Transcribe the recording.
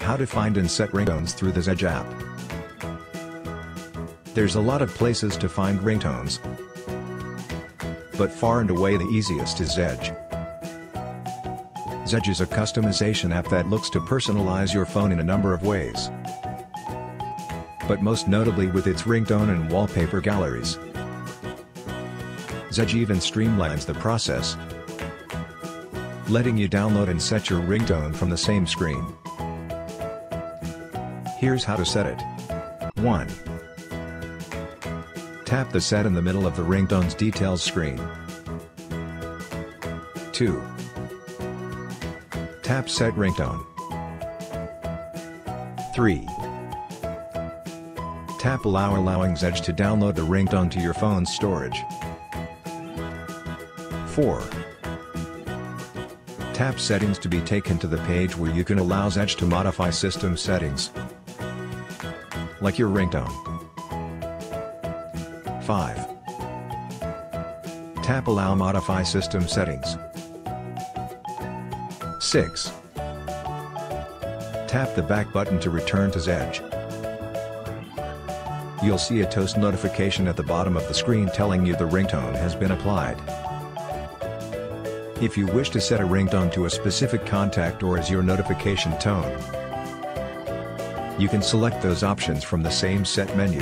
How to find and set ringtones through the Zedge app. There's a lot of places to find ringtones, but far and away the easiest is Zedge. Zedge is a customization app that looks to personalize your phone in a number of ways, but most notably with its ringtone and wallpaper galleries. Zedge even streamlines the process, letting you download and set your ringtone from the same screen. Here's how to set it. 1. Tap the set in the middle of the ringtone's details screen. 2. Tap Set Ringtone. 3. Tap Allow, allowing Zedge to download the ringtone to your phone's storage. 4. Tap Settings to be taken to the page where you can allow Zedge to modify system settings, like your ringtone. 5. Tap Allow, modify system settings. 6. Tap the back button to return to Zedge. You'll see a toast notification at the bottom of the screen telling you the ringtone has been applied. If you wish to set a ringtone to a specific contact or as your notification tone, you can select those options from the same set menu.